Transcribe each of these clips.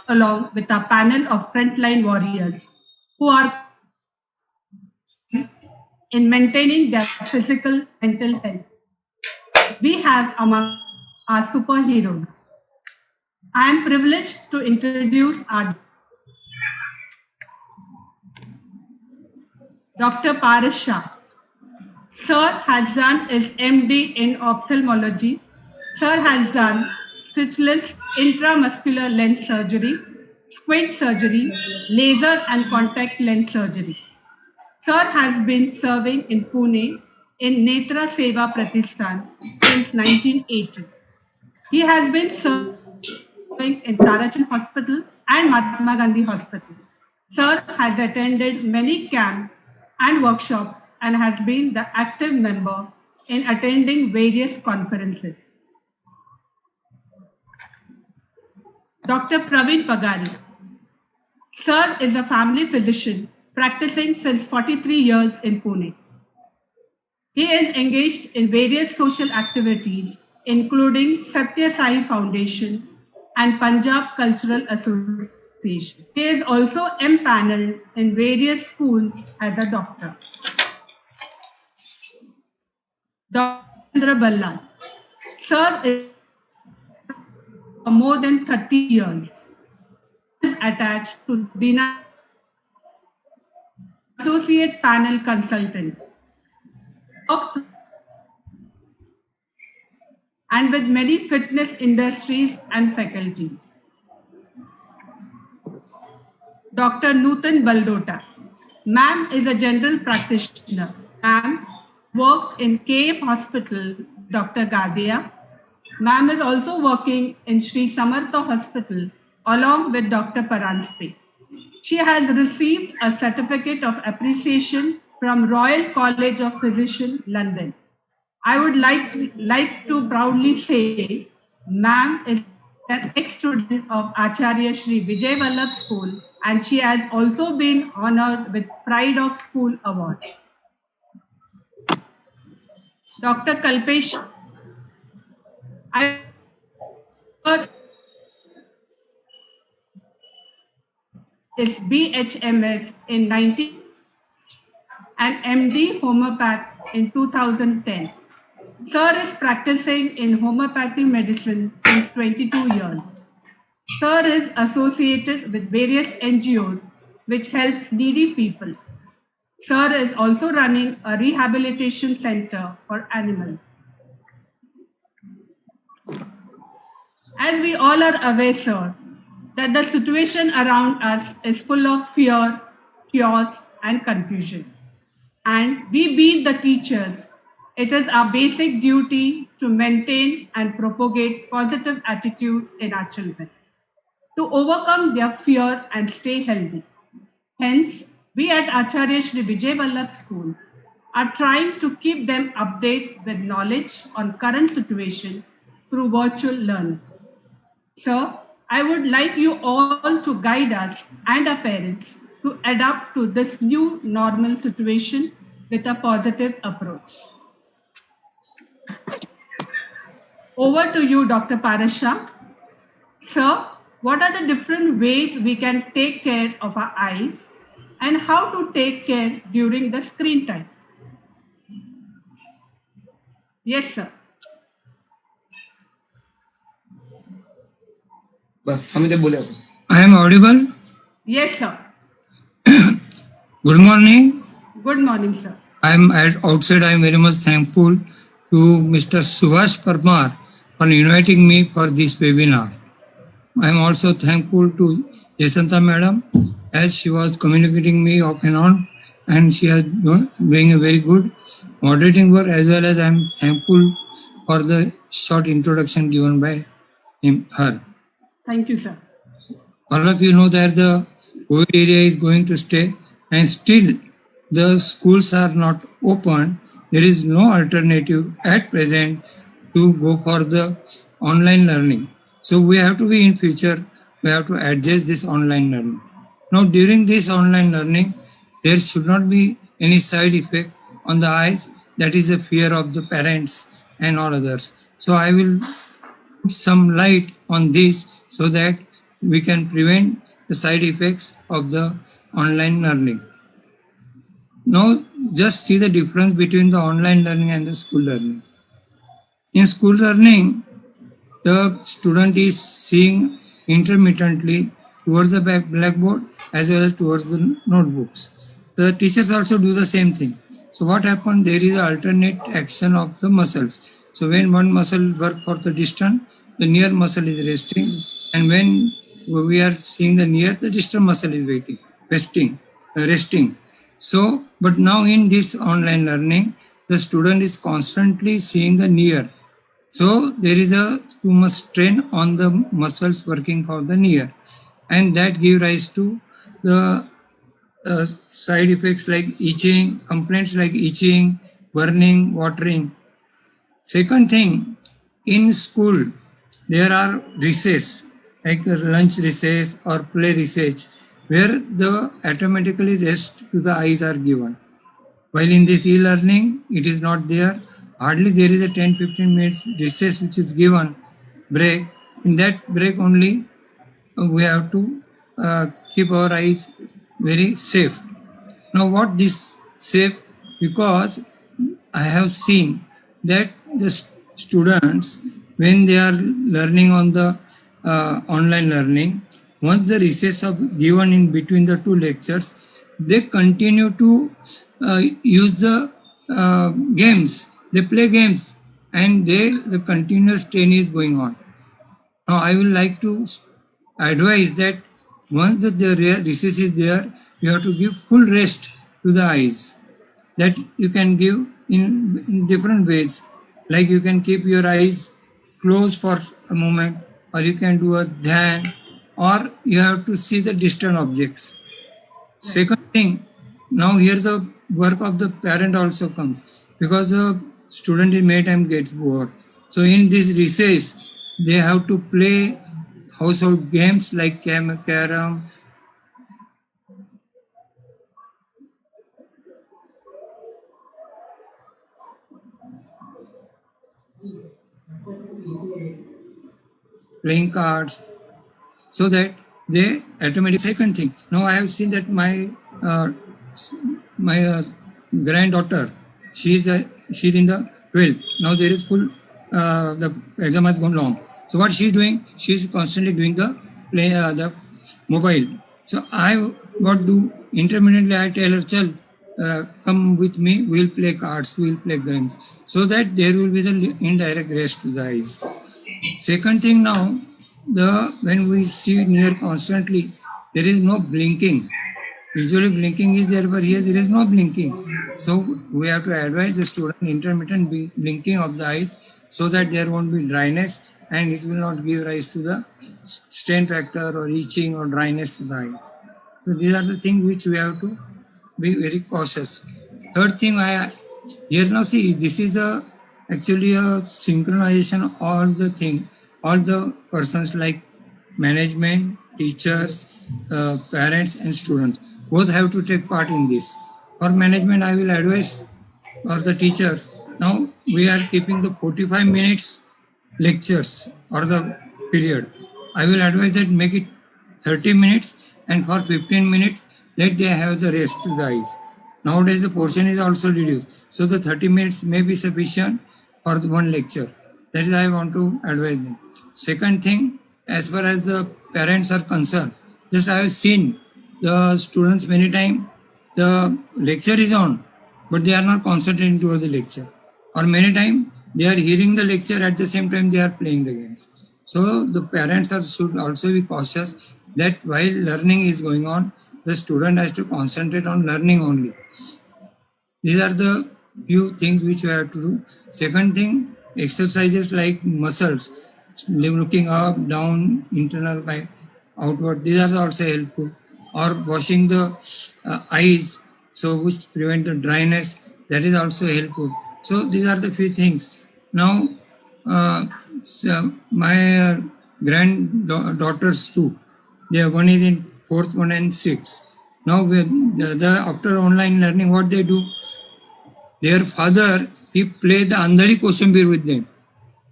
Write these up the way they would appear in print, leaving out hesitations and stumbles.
along with a panel of frontline warriors who are in maintaining their physical and mental health. We have among our superheroes. I am privileged to introduce our Dr. Paras Shah. Sir has done his MD in ophthalmology. Sir has done stitchless intramuscular lens surgery, squint surgery, laser and contact lens surgery. Sir has been serving in Pune in Netra Seva Pratishthan since 1980. He has been serving in Tarachand Hospital and Mahatma Gandhi Hospital. Sir has attended many camps and workshops and has been the active member in attending various conferences. Dr. Praveen Pagari. Sir is a family physician practicing since 43 years in Pune. He is engaged in various social activities including Satya Sai Foundation and Punjab Cultural Association. He is also empaneled in various schools as a doctor. Dr. Chandra Ballal. Sir is for more than 30 years. He is attached to Dina Associate Panel Consultant. And with many fitness industries and faculties. Dr. Nutan Baldota. Ma'am is a general practitioner. Ma'am worked in KF Hospital, Dr. Gadia. Ma'am is also working in Sri Samartha Hospital along with Dr. Paranspe. She has received a certificate of appreciation from Royal College of Physicians, London. I would like to proudly say, ma'am is an ex-student of Acharya Shri Vijay Vallabh School and she has also been honored with Pride of School Award. Dr. Kalpesh, I is BHMS in 19 and MD Homeopath in 2010. Sir is practicing in homeopathy medicine since 22 years. Sir is associated with various NGOs which helps needy people. Sir is also running a rehabilitation center for animals. As we all are aware, sir, that the situation around us is full of fear, chaos, and confusion. And we being the teachers, it is our basic duty to maintain and propagate positive attitude in our children, to overcome their fear and stay healthy. Hence, we at Acharya Shri Vijay Vallabh School are trying to keep them updated with knowledge on current situation through virtual learning. Sir, I would like you all to guide us and our parents to adapt to this new normal situation with a positive approach. Over to you, Dr. Paras Shah. Sir, what are the different ways we can take care of our eyes and how to take care during the screen time? Yes, sir. I am audible? Yes, sir. Good morning. Good morning, sir. I am outside. I am very much thankful to Mr. Subhash Parmar for inviting me for this webinar. I am also thankful to Jasanta Madam as she was communicating me off and on, and she is doing a very good moderating work, as well as I am thankful for the short introduction given by her. Thank you, sir. All of you know that the COVID area is going to stay, and still the schools are not open. There is no alternative at present to go for the online learning. So we have to be in future, we have to adjust this online learning. Now during this online learning, there should not be any side effect on the eyes. That is a fear of the parents and all others. So I will put some light on this so that we can prevent the side effects of the online learning. Now, just see the difference between the online learning and the school learning. In school learning, the student is seeing intermittently towards the blackboard as well as towards the notebooks. The teachers also do the same thing. So what happened? There is alternate action of the muscles. So when one muscle work for the distant, the near muscle is resting, and when we are seeing the near, the distant muscle is resting. So, but now in this online learning, the student is constantly seeing the near. So there is too much strain on the muscles working for the near, and that give rise to the side effects like itching, complaints like itching, burning, watering. Second thing, in school, there are recess, like lunch recess or play recess, where the automatically rest to the eyes are given. While in this e-learning, it is not there. Hardly there is a 10-15 minutes recess which is given, break. In that break only, we have to keep our eyes very safe. Now what this safe? Because I have seen that the students, when they are learning on the online learning, once the recess are given in between the two lectures, they continue to use the games. They play games, and the continuous strain is going on. Now I will like to advise that once the recess is there, you have to give full rest to the eyes. That you can give in different ways. Like you can keep your eyes closed for a moment, or you can do a dhyan, or you have to see the distant objects. Second thing, now here the work of the parent also comes, because the student in many times gets bored. So in this recess, they have to play household games like carom, playing cards, so that they automatically. Second thing, now I have seen that my granddaughter, she's in the 12th. Now there is full, the exam has gone long. So what she's doing, she's constantly doing the mobile. So I what do intermittently I tell her, child, come with me, we'll play cards, we'll play games, so that there will be the indirect rest to the eyes. Second thing, now when we see near constantly, there is no blinking. Usually blinking is there, but here there is no blinking. So we have to advise the student intermittent blinking of the eyes, so that there won't be dryness and it will not give rise to the strain factor or itching or dryness to the eyes. So these are the things which we have to be very cautious. Third thing, here now see, this is actually a synchronization of all the persons like management, teachers, parents and students. Both have to take part in this. For management, I will advise, or the teachers, now we are keeping the 45 minutes lectures or the period. I will advise that make it 30 minutes, and for 15 minutes, let they have the rest to the eyes. Nowadays, the portion is also reduced. So the 30 minutes may be sufficient for the one lecture. That is, I want to advise them. Second thing, as far as the parents are concerned, just I have seen the students many times, the lecture is on, but they are not concentrating toward the lecture. Or many times, they are hearing the lecture at the same time they are playing the games. So the parents should also be cautious that while learning is going on, the student has to concentrate on learning only. These are the few things which we have to do. Second thing, exercises like muscles, looking up, down, internal by outward, these are also helpful. Or washing the eyes, so which prevent the dryness, that is also helpful. So these are the few things. Now, my granddaughters too, one is in 4th, one and 6th. Now, after online learning, what they do? Their father, he play the Andhadi Koshambir with them,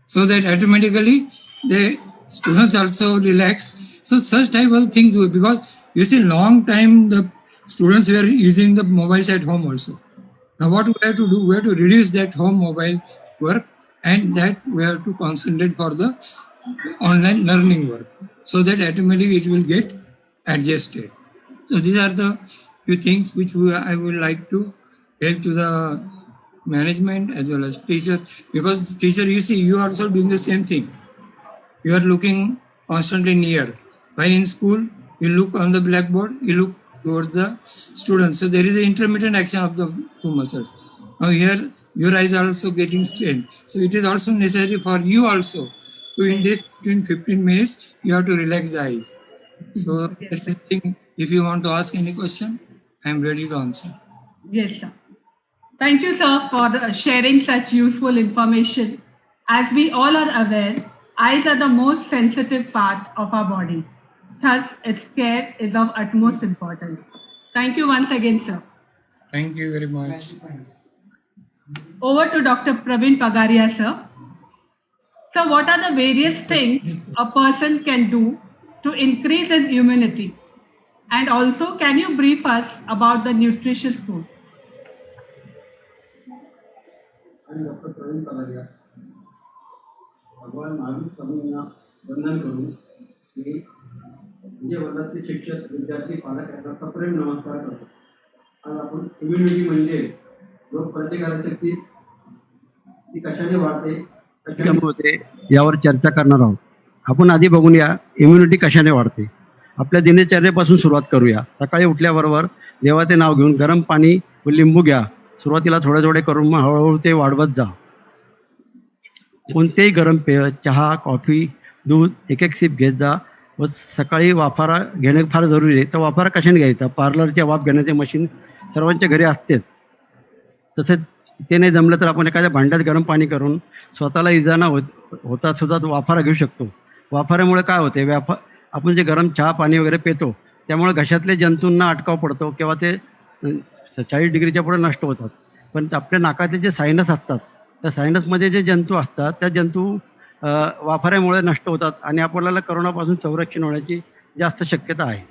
so that automatically the students also relax. So such type of things, because you see, long time the students were using the mobiles at home also. Now what we have to do, we have to reduce that home mobile work, and that we have to concentrate for the online learning work, so that automatically it will get adjusted. So these are the few things which I would like to tell to the management as well as teachers, because teacher, you see, you are also doing the same thing. You are looking constantly near. While in school, you look on the blackboard, you look towards the students. So there is an intermittent action of the two muscles. Now here, your eyes are also getting strained. So it is also necessary for you also to, in this between 15 minutes, you have to relax the eyes. So that is the thing. If you want to ask any question, I am ready to answer. Yes, sir. Thank you, sir, for sharing such useful information. As we all are aware, eyes are the most sensitive part of our body. Thus, its care is of utmost importance. Thank you once again, sir. Thank you very much. Over to Dr. Praveen Pagaria, sir. So, what are the various things a person can do to increase his immunity? And also, can you brief us about the nutritious food? आणि doctor Pravin पगारिया भगवान महावीर स्वामींना वंदन करून मी म्हणजे वर्गातले शिक्षक विद्यार्थी पालक यांचा प्रेम नमस्कार करतो. आज आपण इम्युनिटी म्हणजे रोग प्रतिकारक शक्ती ती कशाने वाढते, कशाने होते यावर चर्चा करणार आहोत. आपण आधी बघूया इम्युनिटी कशाने वाढते. आपल्या दिनचर्येपासून सुरुवात करूया. सकाळी उठल्याबरोबर देवाचे नाव घेऊन गरम पाणी व लिंबू घ्या. सुरुवातीला थोडे थोडे करून मग हळूहळू ते वाढवत जा. कोणतेही गरम पेय, चहा, कॉफी, दूध एक एक सिप घेत जा. व सकाळी वाफारा घेणे फार जरुरी आहे. तर वाफारा कशाने घ्यायचा? पार्लरच्या वाफ घेण्याचे मशीन सर्वांच्या घरी असतेच. तसेच ते नाही जमलं तर आपण एखाद्या भांड्यात गरम पाणी करून स्वतःला इजा न होता सुद्धा वाफारा घेऊ शकतो. वाफाऱ्यामुळे काय होते, आपण जे गरम चहा पाणी वगैरे पितो त्यामुळे घशातले जंतूंना अटकाव पडतो किंवा ते 40 डिग्रीच्या पुढे नष्ट होतात. पण आपल्या नाकाचे जे सायनस असतात त्या सायनसमध्ये जे जंतू असतात त्या जंतू वाफाऱ्यामुळे नष्ट होतात आणि आपल्याला करोनापासून संरक्षण होण्याची जास्त शक्यता आहे.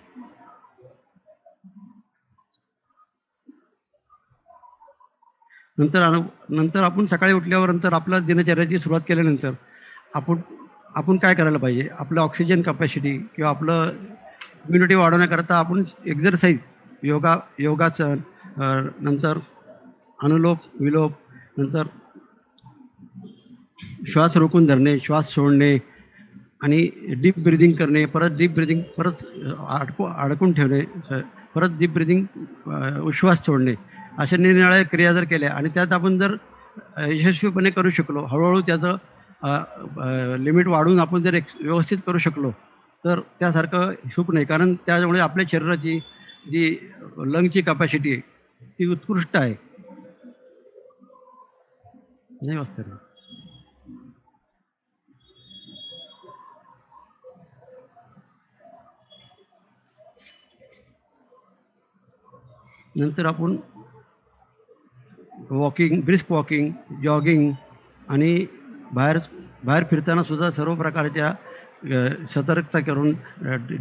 नंतर आपण सकाळी उठल्यावर नंतर आपल्या दिनचर्याची सुरुवात केल्यानंतर आपण काय करायला पाहिजे? आपलं ऑक्सिजन कपॅसिटी किंवा आपलं इम्युनिटी वाढवण्याकरता आपण एक्झरसाईज, योगासन, नंतर अनुलोप विलोप, नंतर श्वास रोखून धरणे, श्वास सोडणे आणि डीप ब्रिदिंग करणे, परत डीप ब्रिदिंग, परत अडकून ठेवणे, परत डीप ब्रिदिंग, उश्वास सोडणे, अशा निरनिराळ्या क्रिया जर केल्या आणि त्यात आपण जर यशस्वीपणे करू शकलो, हळूहळू त्याचं लिमिट वाढवून आपण जर व्यवस्थित करू शकलो तर त्यासारखं सुख नाही. कारण त्यामुळे आपल्या शरीराची जी लंगची कपॅसिटी आहे ती उत्कृष्ट आहे. नाही वाचत. नंतर आपण ब्रिस्क वॉकिंग, जॉगिंग आणि बाहेर फिरताना सुद्धा सर्व प्रकारच्या सतर्कता करून,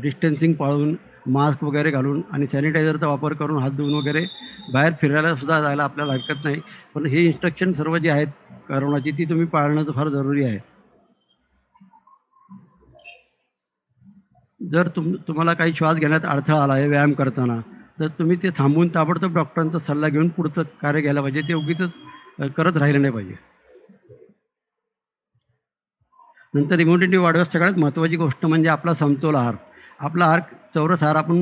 डिस्टन्सिंग पाळून, मास्क वगैरे घालून आणि सॅनिटायझरचा वापर करून हात धुवून वगैरे बाहेर फिरायला सुद्धा जायला आपल्याला हरकत नाही. पण हे इन्स्ट्रक्शन सर्व जी आहेत करोनाची ती तुम्ही पाळणं फार जरुरी आहे. जर तुम्हाला काही श्वास घेण्यात अडथळा आला आहे व्यायाम करताना तर तुम्ही ते थांबवून ताबडतोब डॉक्टरांचा सल्ला घेऊन पुढचं कार्य घ्यायला पाहिजे. ते उगीच करत राहिलं नाही पाहिजे. नंतर इम्युनिटी वाढवण्यास सगळ्यात महत्त्वाची गोष्ट म्हणजे आपला समतोल आहार. आपला आहार, चौरस आहार आपण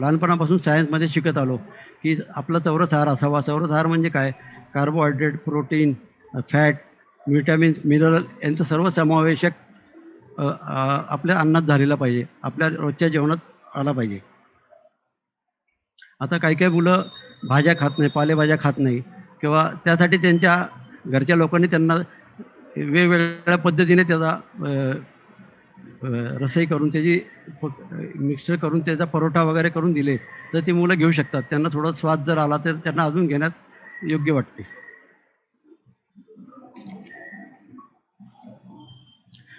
लहानपणापासून सायन्समध्ये शिकत आलो की आपला चौरस आहार असावा. चौरस आहार म्हणजे काय? Carbohydrate, protein, fat, vitamins, mineral यांचं सर्व समावेशक आपल्या अन्नात झालेला पाहिजे, आपल्या रोजच्या जेवणात आला पाहिजे. आता काही मुलं भाज्या खात नाही, पालेभाज्या खात नाही किंवा त्यासाठी त्यांच्या घरच्या लोकांनी त्यांना वेगवेगळ्या पद्धतीने त्याचा रसई करून त्याची मिक्सर करून त्याचा परोठा वगैरे करून दिले तर ती मुलं घेऊ शकतात. त्यांना थोडा स्वाद जर आला तर त्यांना अजून घेण्यात योग्य वाटते.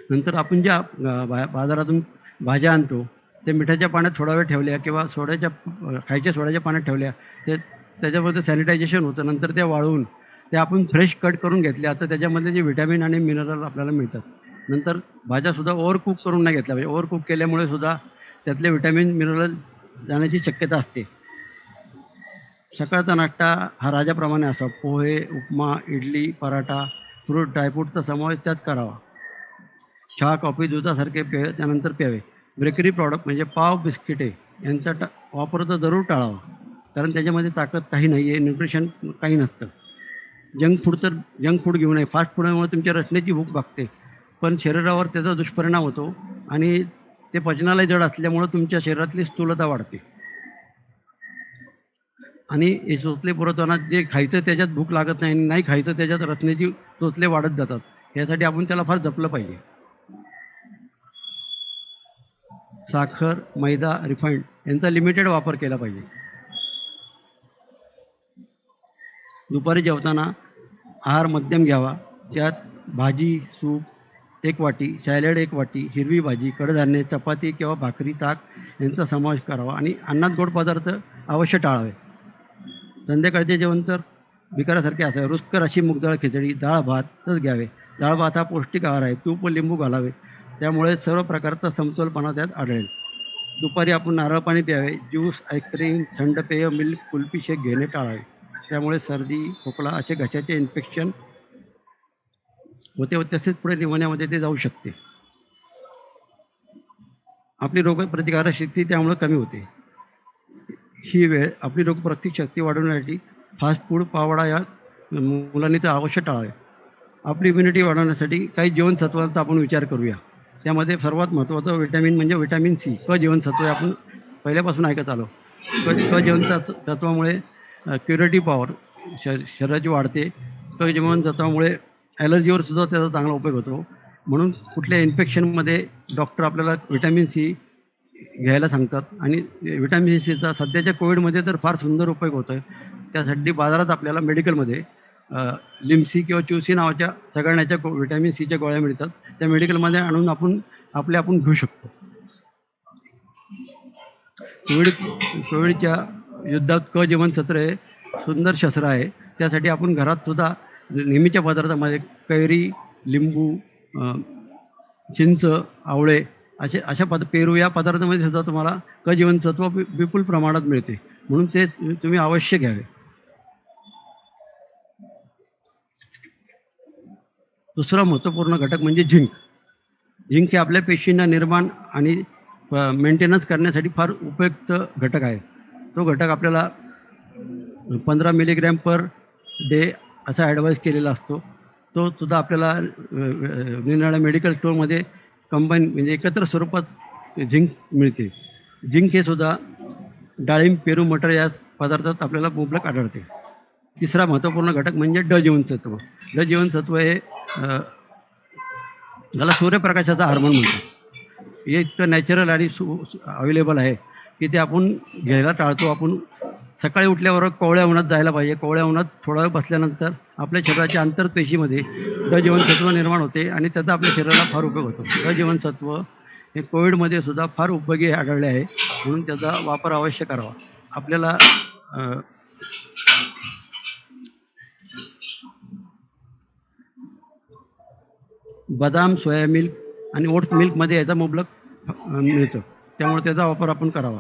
नंतर आपण ज्या बाजारातून भाज्या आणतो ते मिठाच्या पाण्यात थोडा वेळ ठेवल्या किंवा खायच्या सोड्याच्या पाण्यात ठेवल्या, ते त्याच्यामध्ये सॅनिटायझेशन होतं. नंतर त्या वाळवून ते आपण फ्रेश कट करून घेतल्या तर त्याच्यामधले जे व्हिटॅमिन आणि मिनरल आपल्याला मिळतात. नंतर भाज्यासुद्धा ओव्हरकुक करून नाही घेतल्या पाहिजे. ओव्हरकुक केल्यामुळे सुद्धा त्यातले व्हिटॅमिन मिनरल जाण्याची शक्यता असते. सकाळचा नाश्ता हा राजाप्रमाणे असावा. पोहे, उपमा, इडली, पराठा, फ्रूट, ड्रायफ्रूटचा समावेश त्यात करावा. चहा, कॉफी, दुधासारखे पेय त्यानंतर प्यावे. बेकरी प्रॉडक्ट म्हणजे पाव, बिस्किटे यांचा वापर तर जरूर टाळावा, कारण त्याच्यामध्ये ताकद काही नाही आहे, न्यूट्रिशन काही नसतं. जंक फूड घेऊ नये. फास्ट फूडमुळे तुमच्या रचनेची भूक भागते, पण शरीरावर त्याचा दुष्परिणाम होतो आणि ते पचनाला जड असल्यामुळं तुमच्या शरीरातली स्थूलता वाढते आणि हे चोचले पुरवताना जे खायचं त्याच्यात भूक लागत नाही आणि नाही खायचं त्याच्यात रचनेची चोचले वाढत जातात. यासाठी आपण त्याला फार जपलं पाहिजे. साखर, मैदा, रिफाईंड यांचा लिमिटेड वापर केला पाहिजे. दुपारी जेवताना आहार मध्यम घ्यावा. त्यात भाजी, सूप 1 वाटी, सॅलड 1 वाटी, हिरवी भाजी, कडधान्ये, चपाती किंवा भाकरी, ताक यांचा समावेश करावा आणि अन्नात गोड पदार्थ अवश्य टाळावे. संध्याकाळचे जेवण तर विकारासारखे असावे. रुचकर अशी मूगडाळ खिचडी, डाळ भातच घ्यावे. डाळ भात हा पौष्टिक आहार आहे. तूप व लिंबू घालावे, त्यामुळे सर्व प्रकारचा समतोलपणा त्यात आढळेल. दुपारी आपण नारळ पाणी प्यावे. ज्यूस, आईस्क्रीम, थंड पेय, मिल्क, कुल्फी, शेक घेणे टाळावे, त्यामुळे सर्दी, खोकला असे घशाचे इन्फेक्शन होते व तसेच पुढे निमोनियामध्ये ते जाऊ शकते. आपली रोगप्रतिकारक शक्ती त्यामुळे कमी होते. ही वेळ आपली रोगप्रतिकारक शक्ती वाढवण्यासाठी फास्ट फूड, पावडा या मुलांनी तर अवश्य टाळावे. आपली इम्युनिटी वाढवण्यासाठी काही जीवनसत्वांचा आपण विचार करूया. त्यामध्ये सर्वात महत्त्वाचं विटॅमिन म्हणजे विटॅमिन सी. क जीवनसत्व आपण पहिल्यापासून ऐकत आलो. क जीवनसत्वामुळे क्युरेटिव्ह पॉवर शरीराची वाढते. क जीवनसत्वामुळे ॲलर्जीवर सुद्धा त्याचा चांगला उपयोग होतो. म्हणून कुठल्या इन्फेक्शनमध्ये डॉक्टर आपल्याला विटॅमिन सी घ्यायला सांगतात आणि विटॅमिन सीचा सध्याच्या कोविडमध्ये तर फार सुंदर उपयोग होतो आहे. त्यासाठी बाजारात आपल्याला मेडिकलमध्ये लिम्सी किंवा च्यूसी नावाच्या सगळ्यांच्या विटॅमिन सीच्या गोळ्या मिळतात. त्या मेडिकलमध्ये आणून आपण घेऊ शकतो. कोविडच्या युद्धात क जीवनसत्व हे सुंदर शस्त्र आहे. त्यासाठी आपण घरात सुद्धा नेहमीच्या पदार्थामध्ये कैरी, लिंबू, चिंच, आवळे अशा पेरू या पदार्थामध्ये सुद्धा तुम्हाला क जीवनसत्व विपुल प्रमाणात मिळते, म्हणून ते तुम्ही अवश्य घ्यावे. दुसरा महत्त्वपूर्ण घटक म्हणजे झिंक. झिंक हे आपल्या पेशींना निर्माण आणि मेंटेनन्स करण्यासाठी फार उपयुक्त घटक आहे. तो घटक आपल्याला 15 मिलीग्रॅम पर डे असा ॲडवाईस केलेला असतो. तो सुद्धा आपल्याला निरनिराळ्या मेडिकल स्टोअरमध्ये कंबाईन म्हणजे एकत्र स्वरूपात झिंक मिळते. झिंक हे सुद्धा डाळिंब, पेरू, मटर या पदार्थात आपल्याला मुबलक आढळते. तिसरा महत्त्वपूर्ण घटक म्हणजे ड जीवनसत्व. ड जीवनसत्व हे त्याला सूर्यप्रकाशाचा हार्मोन म्हणतात. हे इतकं नॅचरल आणि अवेलेबल आहे की ते आपण घ्यायला टाळतो. आपण सकाळी उठल्यावर कोवळ्या उन्हात जायला पाहिजे. कोवळ्या उन्हात थोडा वेळ बसल्यानंतर आपल्या शरीराच्या आंतरपेशीमध्ये ड जीवनसत्व निर्माण होते आणि त्याचा आपल्या शरीराला फार उपयोग होतो. ड जीवनसत्व हे कोविडमध्ये सुद्धा फार उपयोगी आढळले आहे, म्हणून त्याचा वापर अवश्य करावा. आपल्याला बदाम, सोया मिल्क आणि ओट्स मिल्कमध्ये याचा मुबलक मिळतं, त्यामुळे त्याचा वापर आपण करावा.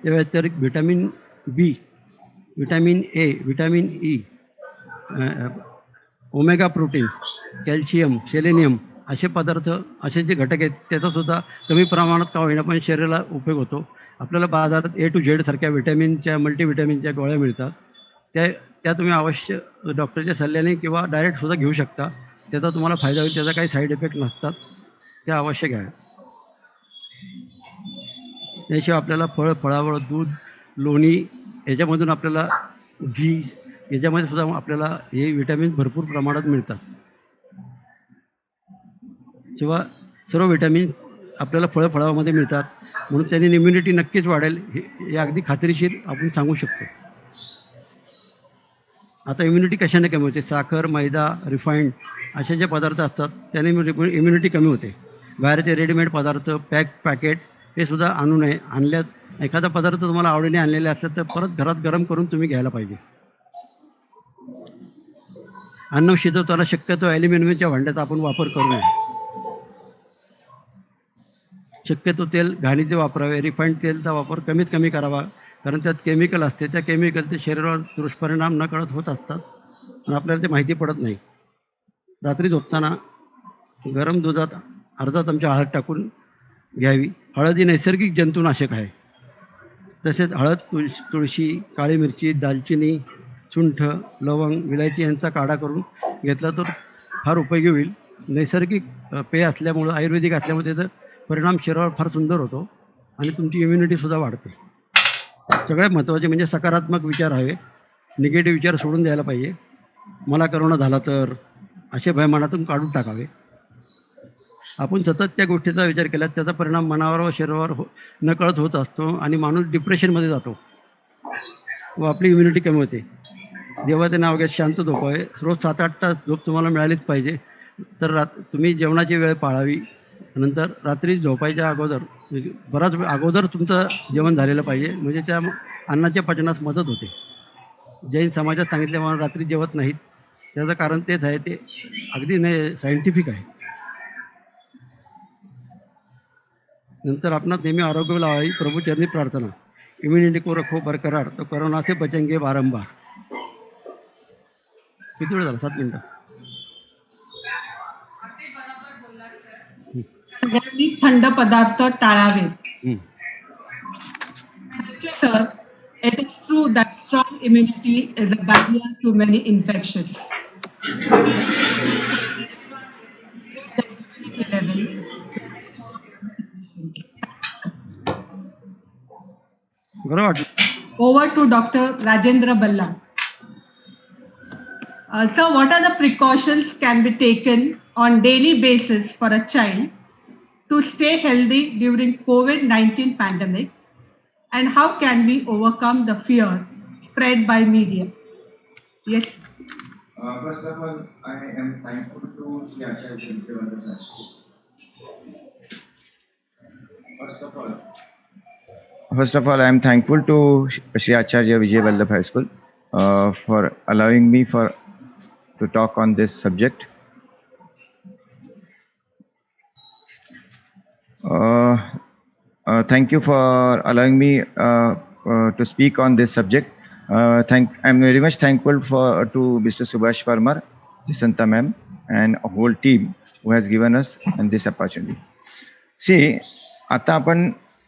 या व्यतिरिक्त vitamin B, vitamin A, vitamin E, omega protein, calcium, selenium असे पदार्थ, असे जे घटक आहेत त्याचासुद्धा कमी प्रमाणात का होईना पण शरीराला उपयोग होतो. आपल्याला बाजारात ए टू झेड सारख्या व्हिटॅमिनच्या, मल्टीव्हिटॅमिनच्या गोळ्या मिळतात. त्या तुम्ही अवश्य डॉक्टरच्या सल्ल्याने किंवा डायरेक्टसुद्धा घेऊ शकता. त्याचा तुम्हाला फायदा होईल. त्याचा काही साईड इफेक्ट नसतात. त्या अवश्य घ्या. त्याशिवाय आपल्याला फळावळ, दूध, लोणी याच्यामधून आपल्याला घी याच्यामध्ये सुद्धा आपल्याला हे विटॅमिन भरपूर प्रमाणात मिळतात. किंवा सर्व विटॅमिन आपल्याला फळामध्ये मिळतात, म्हणून त्यांनी इम्युनिटी नक्कीच वाढेल हे अगदी खात्रीशीर आपण सांगू शकतो. आता इम्युनिटी कशाने कमी होते? साखर, मैदा, रिफाईंड असे जे पदार्थ असतात त्याने इम्युनिटी कमी होते. बाहेरचे रेडीमेड पदार्थ, पॅकेट हे सुद्धा आणू नये. आणल्यात एखादा पदार्थ तुम्हाला आवडीने आणलेला असेल तर परत घरात गरम करून तुम्ही घ्यायला पाहिजे. अन्न शिजवताना शक्यतो ॲल्युमिनियमच्या भांड्याचा आपण वापर करू नये. शक्यतो तेल घाणीचे वापरावे. रिफाईंड तेलचा वापर कमीत कमी करावा, कारण त्यात केमिकल असते. त्या केमिकलचे शरीरावर दुष्परिणाम नकळत होत असतात आणि आपल्याला ते माहिती पडत नाही. रात्री झोपताना गरम दुधात अर्धा चमचा हळद टाकून घ्यावी. हळद ही नैसर्गिक जंतुनाशक आहे. तसेच हळद, तुळशी, काळी मिरची, दालचिनी, सुंठ, लवंग, विलायची यांचा काढा करून घेतला तर फार उपयोगी होईल. नैसर्गिक पेय असल्यामुळं, आयुर्वेदिक असल्यामुळे त्याचा परिणाम शरीरावर फार सुंदर होतो आणि तुमची इम्युनिटीसुद्धा वाढते. सगळ्यात महत्त्वाचे म्हणजे सकारात्मक विचार हवे. निगेटिव्ह विचार सोडून द्यायला पाहिजे. मला करोना झाला तर असे भय मनातून काढून टाकावे. आपण सतत त्या गोष्टीचा विचार केला त्याचा परिणाम मनावर व शरीरावर नकळत होत असतो आणि माणूस डिप्रेशनमध्ये जातो व आपली इम्युनिटी कमी होते. देवाचे नाव घेत शांत झोपावे. रोज 7-8 तास झोप तुम्हाला मिळालीच पाहिजे. तर तुम्ही जेवणाची वेळ पाळावी. नंतर रात्री झोपायच्या अगोदर बराच वेळ अगोदर तुमचं जेवण झालेलं पाहिजे, म्हणजे त्या अन्नाच्या पचनास मदत होते. जैन समाजात सांगितल्यामुळे रात्री जेवत नाहीत, त्याचं कारण तेच आहे. ते अगदी सायंटिफिक आहे. नंतर आपणास नेहमी आरोग्य लावावी. प्रभूचरणी प्रार्थना. इम्युनिटी को रखो बरकरार तो कोरोना से बचेंगे बारंबार. किती वेळ झाला? 7 मिनिटं. सगळ्यांनी थंड पदार्थ टाळावे. Thank you, sir. It is true that strong immunity is a barrier to many infections. The immunity level. बरं वाटलं. Over to Dr. Rajendra Balla. Sir, what are the precautions can be taken on daily basis for a child to stay healthy during COVID-19 pandemic, and how can we overcome the fear spread by media? Yes. First of all, I am thankful to Shri Acharya Vijay. First of all, I am thankful to Shri Acharya Vijay Vallabh High School for allowing me to talk on this subject. Thank you for allowing me to speak on this subject. I'm very much thankful to Mr. Subhash Parmar, Jisanta ma'am, and a whole team who has given us this opportunity. See, आता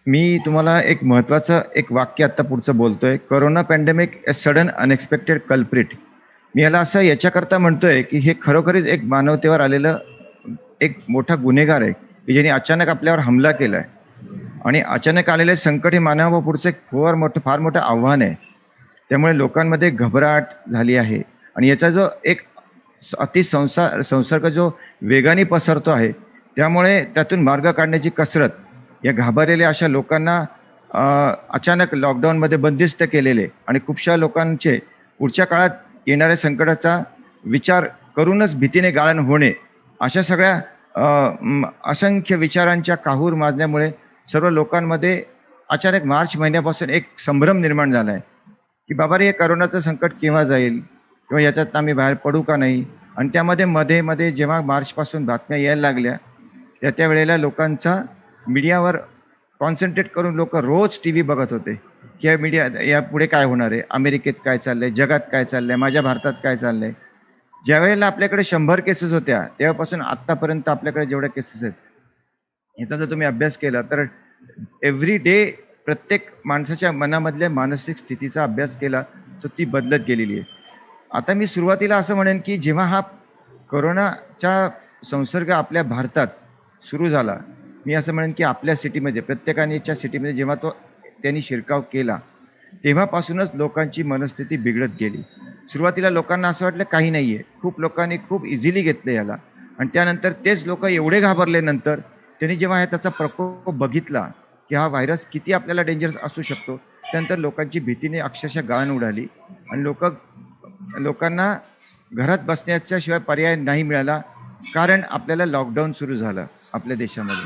मी तुम्हाला एक महत्त्वाचं एक वाक्य आता पुढचं बोलतोय. Corona pandemic a sudden unexpected culprit. मी याला असं याच्याकरता म्हणतोय की हे खरोखरीच एक मानवतेवर आलेलं एक मोठा गुन्हेगार आहे की ज्याने अचानक आपल्यावर हमला केला आहे. आणि अचानक आलेले संकट हे मानवा पुढचं एक फार मोठं आव्हान आहे. त्यामुळे लोकांमध्ये घबराट झाली आहे आणि याचा जो एक संसर्ग जो वेगाने पसरतो आहे, त्यामुळे त्यातून मार्ग काढण्याची कसरत या घाबरलेल्या अशा लोकांना अचानक लॉकडाऊनमध्ये बंदिस्त केलेले आणि खूपशा लोकांचे पुढच्या काळात येणाऱ्या संकटाचा विचार करूनच भीतीने गाळण होणे, अशा सगळ्या असंख्य विचारांच्या काहूर माजल्यामुळे सर्व लोकांमध्ये अचानक मार्च महिन्यापासून एक संभ्रम निर्माण झाला आहे की बाबा रे, हे करोनाचं संकट केव्हा जाईल किंवा याच्यात आम्ही बाहेर पडू का नाही. आणि त्यामध्ये मध्ये जेव्हा मार्चपासून बातम्या यायला लागल्या त्या वेळेला लोकांचा मीडियावर कॉन्सन्ट्रेट करून लोक रोज टी व्ही बघत होते की या मीडिया यापुढे काय होणार आहे, अमेरिकेत काय चाललं आहे, जगात काय चाललं आहे, माझ्या भारतात काय चाललं आहे. ज्या वेळेला आपल्याकडे 100 केसेस होत्या तेव्हापासून आत्तापर्यंत आपल्याकडे जेवढ्या केसेस आहेत याचा जर तुम्ही अभ्यास केला तर एव्हरी डे प्रत्येक माणसाच्या मनामधल्या मानसिक स्थितीचा अभ्यास केला तर ती बदलत गेलेली आहे. आता मी सुरुवातीला असं म्हणेन की जेव्हा हा कोरोनाचा संसर्ग आपल्या भारतात सुरू झाला, मी असं म्हणेन की आपल्या सिटीमध्ये प्रत्येकाच्या सिटीमध्ये जेव्हा त्यांनी शिरकाव केला तेव्हापासूनच लोकांची मनस्थिती बिघडत गेली. सुरुवातीला लोकांना असं वाटलं काही नाही आहे, खूप लोकांनी खूप इझिली घेतलं याला. आणि त्यानंतर तेच लोक एवढे घाबरले, नंतर त्यांनी जेव्हा त्याचा प्रकोप बघितला की हा व्हायरस किती आपल्याला डेंजरस असू शकतो, त्यानंतर लोकांची भीतीने अक्षरशः गाळण उडाली आणि लोकांना घरात बसण्याच्या शिवाय पर्याय नाही मिळाला, कारण आपल्याला लॉकडाऊन सुरू झालं आपल्या देशामध्ये.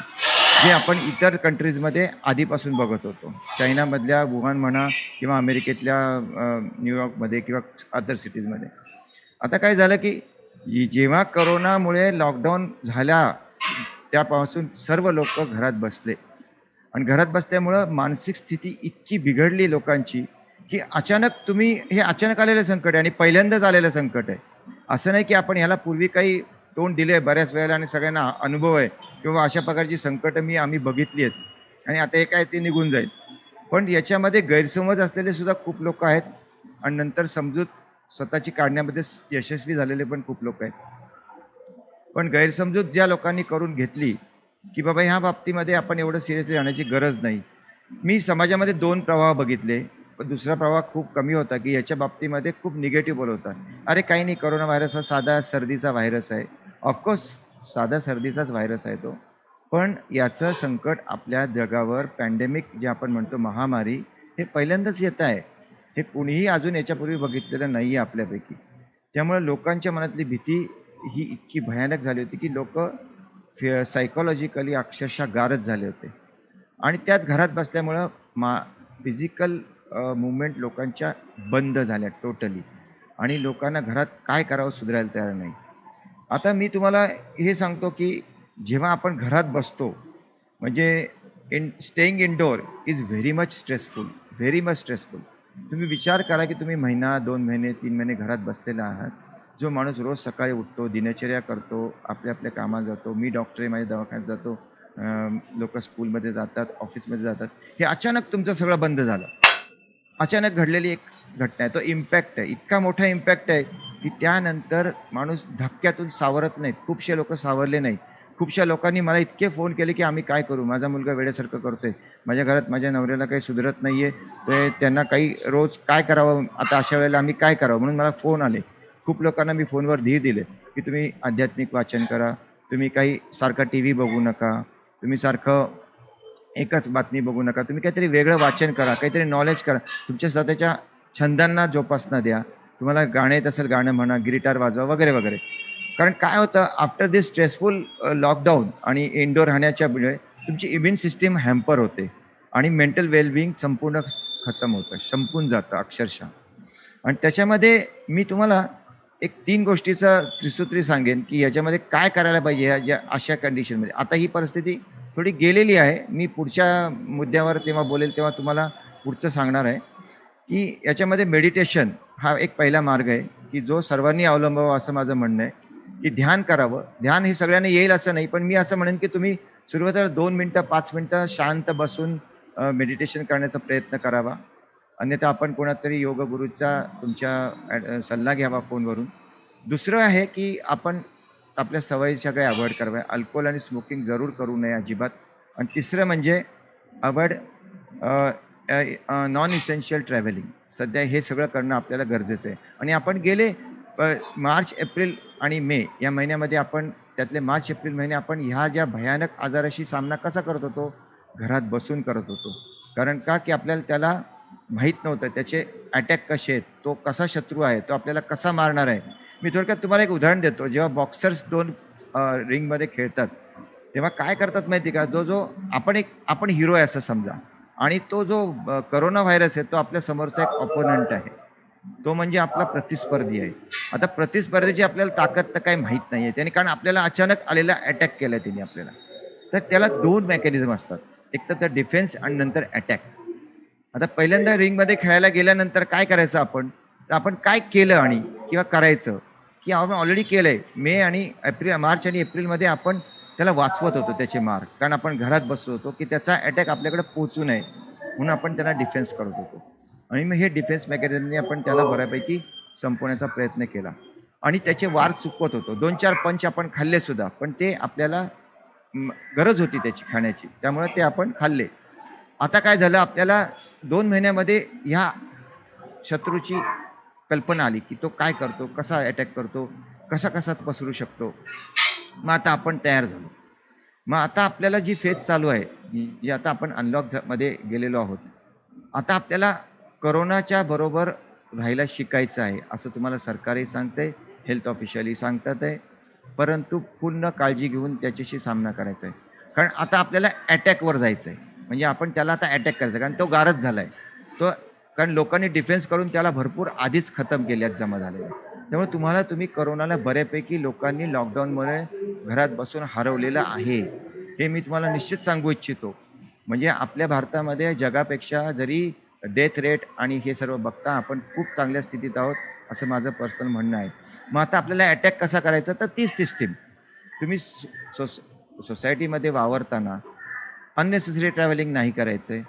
जे आपण इतर कंट्रीजमध्ये आधीपासून बघत होतो. चायनामधल्या वुहान म्हणा किंवा अमेरिकेतल्या न्यूयॉर्कमध्ये किंवा अदर सिटीजमध्ये. आता काय झालं की जेव्हा कोरोनामुळे लॉकडाऊन झाला त्यापासून सर्व लोक घरात बसले आणि घरात बसल्यामुळं मानसिक स्थिती इतकी बिघडली लोकांची की अचानक तुम्ही हे अचानक आलेलं संकट आहे आणि पहिल्यांदाच आलेलं संकट आहे. असं नाही की आपण ह्याला पूर्वी काही तोंड दिले बऱ्याच वेळेला आणि सगळ्यांना अनुभव आहे किंवा अशा प्रकारची संकटं आम्ही बघितली आहेत आणि आता हे काय ते निघून जाईल. पण याच्यामध्ये गैरसमज असलेले सुद्धा खूप लोक आहेत आणि नंतर समजूत स्वतःची काढण्यामध्ये यशस्वी झालेले पण खूप लोक आहेत. पण गैरसमजूत ज्या लोकांनी करून घेतली की बाबा ह्या बाबतीमध्ये आपण एवढं सिरियसली राहण्याची गरज नाही. मी समाजामध्ये 2 प्रवाह बघितले, पण दुसरा प्रवाह खूप कमी होता की याच्या बाबतीमध्ये खूप निगेटिव्ह बोलवतात. अरे काही नाही, कोरोना व्हायरस हा साधा सर्दीचा व्हायरस आहे. ऑफकोर्स साधा सर्दीचाच व्हायरस आहे तो. पण याचं संकट आपल्या जगावर पॅन्डेमिक जे आपण म्हणतो महामारी हे पहिल्यांदाच येत आहे. हे कुणीही अजून याच्यापूर्वी बघितलेलं नाही आहे आपल्यापैकी. त्यामुळे लोकांच्या मनातली भीती ही इतकी भयानक झाली होती की लोक सायकोलॉजिकली अक्षरशः गारच झाले होते आणि त्यात घरात बसल्यामुळं फिजिकल मुवमेंट लोकांच्या बंद झाल्या टोटली आणि लोकांना घरात काय करावं सुधारायला तयार नाही. आता मी तुम्हाला हे सांगतो की जेव्हा आपण घरात बसतो म्हणजे staying indoor is very much stressful, very much stressful. तुम्ही विचार करा की तुम्ही महिना 2 महिने 3 महिने घरात बसलेला आहात. जो माणूस रोज सकाळी उठतो, दिनचर्या करतो, आपल्या आपल्या कामात जातो. मी डॉक्टर आहे, माझ्या दवाखान्यात जातो, लोक स्कूलमध्ये जातात, ऑफिसमध्ये जातात. हे अचानक तुमचं सगळं बंद झालं. अचानक घडलेली एक घटना आहे. तो इम्पॅक्ट आहे, इतका मोठा इम्पॅक्ट आहे की त्यानंतर माणूस धक्क्यातून सावरत नाहीत. खूपशे लोक सावरले नाहीत. खूपशा लोकांनी मला इतके फोन केले की आम्ही काय करू, माझा मुलगा वेड्यासारखं करतोय, माझ्या घरात माझ्या नवऱ्याला काही सुधरत नाहीये, ते त्यांना काही रोज काय करावं, आता अशा वेळेला आम्ही काय करावं, म्हणून मला फोन आले. खूप लोकांना मी फोनवर धीर दिले की तुम्ही आध्यात्मिक वाचन करा, तुम्ही काही सारखा टी व्ही बघू नका, तुम्ही सारखं एकच बातमी बघू नका, तुम्ही काहीतरी वेगळं वाचन करा, काहीतरी नॉलेज करा, तुमच्या स्वतःच्या छंदांना जोपासना द्या. तुम्हाला गाणं येत असेल गाणं म्हणा, गिटार वाजवा वगैरे वगैरे. कारण काय होतं आफ्टर दिस स्ट्रेसफुल लॉकडाऊन आणि इंडोर राहण्याच्या मुळे तुमची इम्युन सिस्टीम हॅम्पर होते आणि मेंटल वेलबिंग संपूर्ण खतम होतं, संपून जातं अक्षरशः. आणि त्याच्यामध्ये मी तुम्हाला एक 3 गोष्टीचा त्रिसूत्री सांगेन की याच्यामध्ये काय करायला पाहिजे या अशा कंडिशनमध्ये. आता ही परिस्थिती थोडी गेलेली आहे. मी पुढच्या मुद्द्यावर तेव्हा बोलेल तेव्हा तुम्हाला पुढचं सांगणार आहे की याच्यामध्ये मेडिटेशन हा एक पहिला मार्ग आहे की जो सर्वांनी अवलंबावा असं माझं म्हणणं आहे की ध्यान करावं. ध्यान हे सगळ्यांना येईल असं नाही, पण मी असं म्हणेन की तुम्ही सुरुवातीला 2 मिनटं 5 मिनटं शांत बसून मेडिटेशन करण्याचा प्रयत्न करावा. अन्यथा आपण कोणातरी योग गुरूचा तुमच्या सल्ला घ्यावा फोनवरून. दुसरं आहे की आपण आपल्या सवयी सगळ्या अवॉइड कराव्या. अल्कोहोल आणि स्मोकिंग जरूर करू नये अजिबात. आणि तिसरं म्हणजे अवॉइड नॉन इसेन्शियल ट्रॅव्हलिंग. सध्या हे सगळं करणं आपल्याला गरजेचं आहे. आणि आपण गेले मार्च, एप्रिल आणि मे या महिन्यामध्ये आपण त्यातले मार्च, एप्रिल महिने आपण ह्या ज्या भयानक आजाराशी सामना कसा करत होतो, घरात बसून करत होतो. कारण का की आपल्याला त्याला माहीत नव्हतं त्याचे अटॅक कसे आहेत, तो कसा शत्रू आहे, तो आपल्याला कसा मारणार आहे. मी थोडक्यात तुम्हाला एक उदाहरण देतो. जेव्हा बॉक्सर्स 2 रिंगमध्ये खेळतात तेव्हा काय करतात माहिती का, जो आपण हिरो आहे असं समजा आणि तो जो करोना व्हायरस आहे तो आपल्या समोरचा एक ऑपोनंट आहे, तो म्हणजे आपला प्रतिस्पर्धी आहे. आता प्रतिस्पर्धीची आपल्याला ताकद तर काही माहीत नाही आहे त्याने, कारण आपल्याला अचानक आलेला अटॅक केला त्याने आपल्याला. तर त्याला 2 मेकॅनिझम असतात, एक तर डिफेन्स आणि नंतर अटॅक. आता पहिल्यांदा रिंगमध्ये खेळायला गेल्यानंतर काय करायचं आपण, तर आपण काय केलं आणि किंवा करायचं की आपण ऑलरेडी केलंय. मार्च आणि एप्रिलमध्ये आपण त्याला वाचवत होतो त्याचे मार्क, कारण आपण घरात बसलो होतो की त्याचा अटॅक आपल्याकडे पोहोचू नये म्हणून आपण त्याला डिफेन्स करत होतो. आणि मग हे डिफेन्स मेकॅनिझमने आपण त्याला बऱ्यापैकी संपवण्याचा प्रयत्न केला आणि त्याचे वार चुकवत होतो. 2-4 पंच आपण खाल्ले सुद्धा, पण ते आपल्याला गरज होती त्याची खाण्याची, त्यामुळे ते आपण खाल्ले. आता काय झालं, आपल्याला 2 महिन्यामध्ये ह्या शत्रूची कल्पना आली की तो काय करतो, कसा अटॅक करतो, कसा कसा पसरू शकतो. मग आता आपण तयार झालो. मग आता आपल्याला जी फेज चालू आहे, जी आता आपण अनलॉक मध्ये गेलेलो आहोत, आता आपल्याला कोरोनाच्या बरोबर राहायला शिकायचं आहे असं तुम्हाला सरकारही सांगतंय, हेल्थ ऑफिशियलही सांगतात आहे. परंतु पूर्ण काळजी घेऊन त्याच्याशी सामना करायचा आहे. कारण आता आपल्याला अटॅकवर जायचं आहे, म्हणजे आपण त्याला आता अटॅक करायचं, कारण तो गारच झाला आहे तो, कारण लोकांनी डिफेन्स करून त्याला भरपूर आधीच खतम केल्यात जमा झालेल्या. त्यामुळे तुम्ही करोनाला बऱ्यापैकी लोकांनी लॉकडाऊनमुळे घरात बसून हरवलेलं आहे, हे मी तुम्हाला निश्चित सांगू इच्छितो. म्हणजे आपल्या भारतामध्ये जगापेक्षा जरी डेथ रेट आणि हे सर्व बघता आपण खूप चांगल्या स्थितीत आहोत, असं माझं पर्सनल म्हणणं आहे. मग आता आपल्याला अटॅक कसा करायचा, तर तीच सिस्टीम. तुम्ही सोसायटीमध्ये वावरताना अननेसेसरी ट्रॅव्हलिंग नाही करायचं आहे.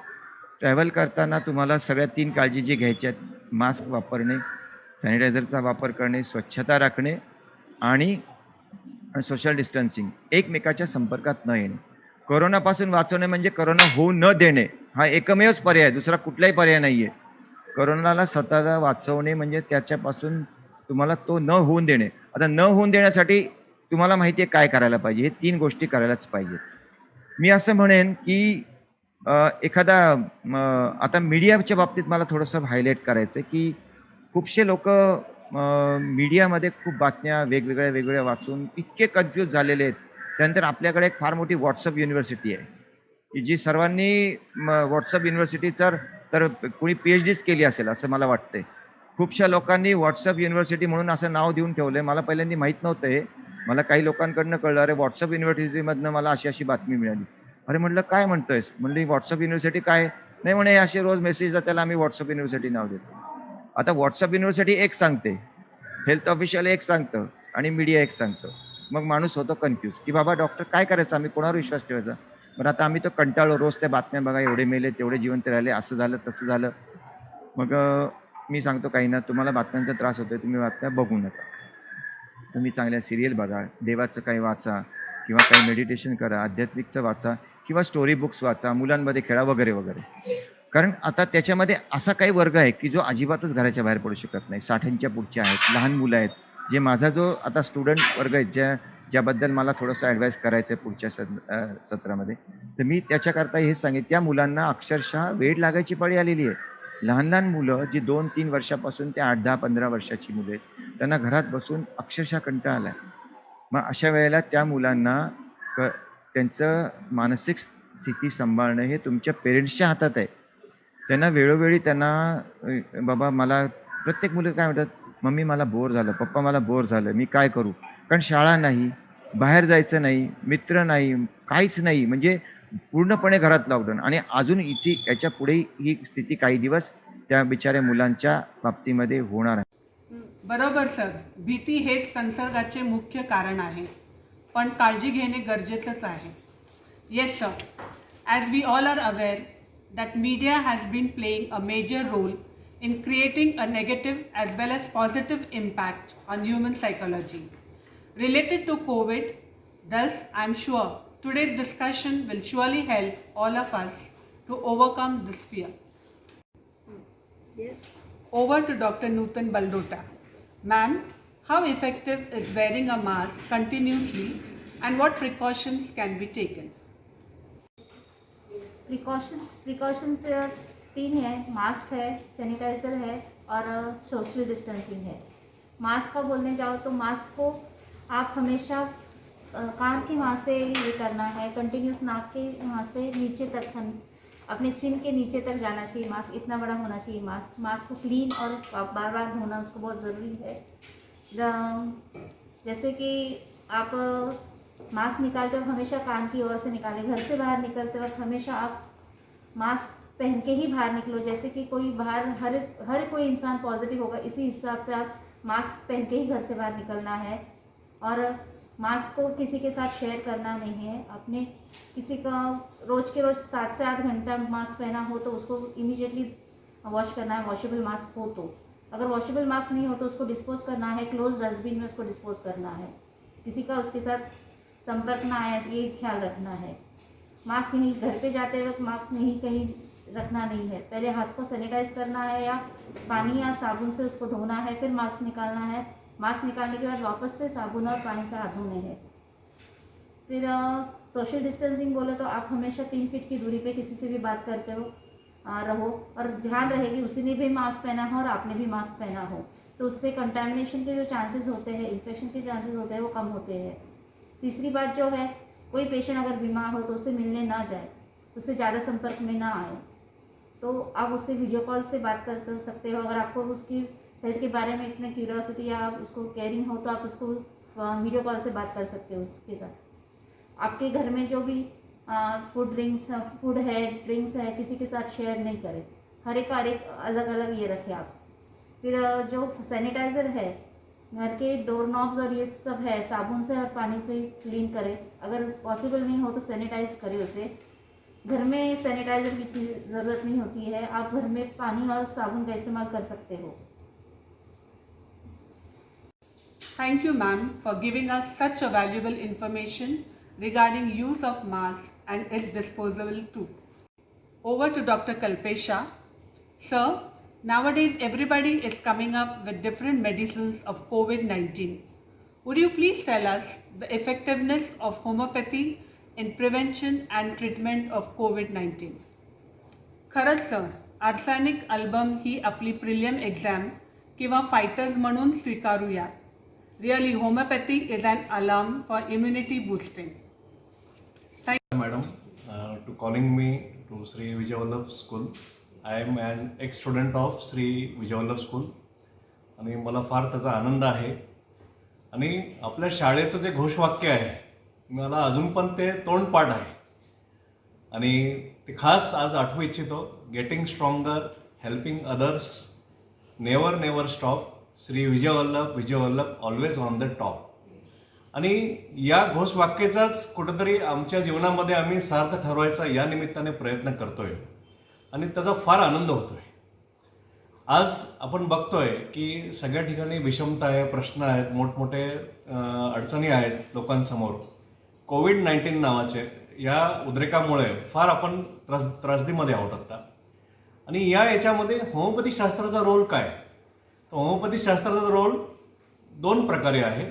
ट्रॅव्हल करताना तुम्हाला सगळ्या 3 काळजी जी घ्यायच्या आहेत, मास्क वापरणे, सॅनिटायझरचा वापर करणे, स्वच्छता राखणे आणि सोशल डिस्टन्सिंग, एकमेकाच्या संपर्कात न येणे. कोरोनापासून वाचवणे म्हणजे कोरोना होऊ न देणे, हा एकमेवच पर्याय आहे, दुसरा कुठलाही पर्याय नाही आहे. कोरोनाला स्वतःला वाचवणे म्हणजे त्याच्यापासून तुम्हाला तो न होऊन देणे. आता न होऊन देण्यासाठी तुम्हाला माहिती आहे काय करायला पाहिजे, हे 3 गोष्टी करायलाच पाहिजे. मी असं म्हणेन की एखादा आता मीडियाच्या बाबतीत मला थोडंसं हायलाईट करायचं आहे, की खूपसे लोकं मीडियामध्ये खूप बातम्या वेगवेगळ्या वाचून इतके कन्फ्यूज झालेले आहेत. त्यानंतर आपल्याकडे एक फार मोठी व्हॉट्सअप युनिव्हर्सिटी आहे, की जी सर्वांनी व्हॉट्सअप युनिव्हर्सिटी तर कोणी PhDच केली असेल असं मला वाटतंय. खूपशा लोकांनी व्हॉट्सअप युनिव्हर्सिटी म्हणून असं नाव देऊन ठेवलंय. मला पहिल्यांदा माहीत नव्हतं हे. मला काही लोकांकडनं कळलं, अरे व्हॉट्सअप युनिव्हर्सिटीमधनं मला अशी बातमी मिळाली. अरे म्हटलं काय म्हणतोयस? म्हणली व्हॉट्सअप युनिव्हर्सिटी काय? नाही म्हणे असे रोज मेसेज येतात त्याला आम्ही व्हॉट्सअप युनिव्हर्सिटी नाव देतो. आता व्हॉट्सअप युनिव्हर्सिटी एक सांगते, हेल्थ ऑफिशियल एक सांगतं आणि मीडिया एक सांगतं. मग माणूस होतो कन्फ्यूज, की बाबा डॉक्टर काय करायचं, आम्ही कोणावर विश्वास ठेवायचा? बरं आता आम्ही तर कंटाळलो, रोज त्या बातम्या बघा, एवढे मेले, तेवढे जिवंत राहिले, असं झालं, तसं झालं. मग मी सांगतो काही ना, तुम्हाला बातम्यांचा त्रास होतोय, तुम्ही बातम्या बघू नका. तुम्ही चांगल्या सिरियल बघा, देवाचं काही वाचा किंवा काही मेडिटेशन करा, आध्यात्मिकचं वाचा किंवा स्टोरी बुक्स वाचा, मुलांमध्ये खेळा वगैरे वगैरे. कारण आता त्याच्यामध्ये असा काही वर्ग आहे की जो अजिबातच घराच्या बाहेर पडू शकत नाही. 60च्या पुढचे आहेत, लहान मुलं आहेत, जे माझा जो आता स्टुडंट वर्ग आहे, ज्याबद्दल मला थोडंसं ॲडवाईस करायचं आहे पुढच्या सत्रामध्ये, तर मी त्याच्याकरता हेच सांगेन, त्या मुलांना अक्षरशः वेड लागायची पाळी आलेली आहे. लहान मुलं जी 2-3 वर्षापासून ते 8, 10, 15 वर्षाची मुलं आहेत, त्यांना घरात बसून अक्षरशः कंटाळा आला आहे. मग अशा वेळेला त्या मुलांना त्यांचं मानसिक स्थिती सांभाळणं हे तुमच्या पेरेंट्सच्या हातात आहे. त्यांना वेळोवेळी त्यांना बाबा मला प्रत्येक मुलं काय म्हणतात, मम्मी मला बोर झालं, पप्पा मला बोर झालं, मी काय करू? कारण शाळा नाही, बाहेर जायचं नाही, मित्र नाही, काहीच नाही, म्हणजे पूर्णपणे घरात लॉकडाऊन. आणि अजून इथे याच्या पुढे ही स्थिती काही दिवस त्या बिचाऱ्या मुलांच्या बाबतीमध्ये होणार आहे. बरोबर सर, भीती हेच संसर्गाचे मुख्य कारण आहे, पण काळजी घेणे गरजेचंच आहे. Yes sir, as we all are aware that media has been playing a major role in creating a negative as well as positive impact on human psychology related to COVID. Thus, I am sure today's discussion will surely help all of us to overcome this fear. Yes. Over to Dr. Nutan Baldota. Ma'am, how effective is wearing a mask continuously and what precautions can be taken? Precautions 3 है, mask है, sanitiser है और social distancing है। Mask का बोलने जाओ तो mask को आप हमेशा कान के वहाँ से ये करना है, कंटिन्यूस नाक के वहाँ से नीचे तक, अपने चिन के नीचे तक जाना चाहिए मास्क, इतना बड़ा होना चाहिए मास्क को क्लीन और बार बार धोना उसको बहुत ज़रूरी है। जैसे कि आप मास्क निकालते वक्त हमेशा कान की ओर से निकालें। घर से बाहर निकलते वक्त हमेशा आप मास्क पहन के ही बाहर निकलो। जैसे कि कोई बाहर हर कोई इंसान पॉजिटिव होगा, इसी हिसाब से आप मास्क पहन के ही घर से बाहर निकलना है। और मास्क को किसी के साथ शेयर करना नहीं है। अपने किसी का रोज़ के रोज़ 7 से 8 घंटा मास्क पहना हो तो उसको इमीडिएटली वॉश करना है, वॉशेबल मास्क हो तो। अगर वॉशेबल मास्क नहीं हो तो उसको डिस्पोज करना है, क्लोज डस्टबिन में उसको डिस्पोज करना है। किसी का उसके साथ संपर्क ना आए, ये ख्याल रखना है। मास्क यहीं घर पे जाते वक्त मास्क यहीं कहीं रखना नहीं है। पहले हाथ को सैनिटाइज करना है या पानी या साबुन से उसको धोना है, फिर मास्क निकालना है। मास्क निकालने के बाद वापस से साबुन और पानी से हाथ धोने हैं। फिर सोशल डिस्टेंसिंग बोले तो आप हमेशा 3 फीट की दूरी पे किसी से भी बात करते हो रहो, और ध्यान रहे कि उसी ने भी मास्क पहना हो और आपने भी मास्क पहना हो, तो उससे कंटामिनेशन के जो चांसेस होते हैं, इन्फेक्शन के चांसेस होते हैं, वो कम होते हैं। तीसरी बात जो है कोई पेशेंट अगर बीमार हो तो उससे मिलने ना जाए, उससे ज़्यादा संपर्क में ना आए, तो आप उससे वीडियो कॉल से बात कर सकते हो। अगर आपको उसकी हेल्थ के बारे में इतना क्यूरियोसिटी या आप उसको केयरिंग हो तो आप उसको वीडियो कॉल से बात कर सकते हो उसके साथ। आपके घर में जो भी फूड है, ड्रिंक्स है, किसी के साथ शेयर नहीं करें, हर एक अलग अलग ये रखें आप। फिर जो सैनिटाइज़र है, घर के डोर नॉब्स और ये सब है, साबुन से और पानी से क्लीन करें। अगर पॉसिबल नहीं हो तो सैनिटाइज करें उसे। घर में सैनिटाइज़र की ज़रूरत नहीं होती है, आप घर में पानी और साबुन का इस्तेमाल कर सकते हो। Thank you, ma'am, for giving us such a valuable information regarding use of mask and its disposable too. Over to Dr. Kalpesha. Sir, nowadays everybody is coming up with different medicines of COVID-19. Would you please tell us the effectiveness of homeopathy in prevention and treatment of COVID-19? खरंच sir, arsenic album ही आपली prelim exam किंवा fighters म्हणून स्वीकारूयात. Really, homeopathy is an alarm for immunity boosting. Madam, to calling me to Sri Vijay Vallabh School. I am an ex-student of Sri Vijay Vallabh School आणि मला फार त्याचा आनंद आहे. आणि आपल्या शाळेचं जे घोषवाक्य आहे मला अजून पण ते तोंडपाठ आहे आणि ते खास आज आठवू इच्छितो. Getting stronger, helping others, never never stop, Shri Vijay Vallabh always on the top. आणि या घोषवाक्याचाच कुठंतरी आमच्या जीवनामध्ये आम्ही सार्थ ठरवायचा या निमित्ताने प्रयत्न करतोय आणि त्याचा फार आनंद होतोय. आज आपण बघतोय की सगळ्या ठिकाणी विषमता आहे, प्रश्न आहेत, मोठमोठे अडचणी आहेत लोकांसमोर. कोविड-19 नावाचे या उद्रेकामुळे फार आपण त्रासदीमध्ये आहोत आता. आणि याच्यामध्ये होमिओपॅथी शास्त्राचा रोल काय? तर होमिओपॅथी शास्त्राचा रोल दोन प्रकारे आहे.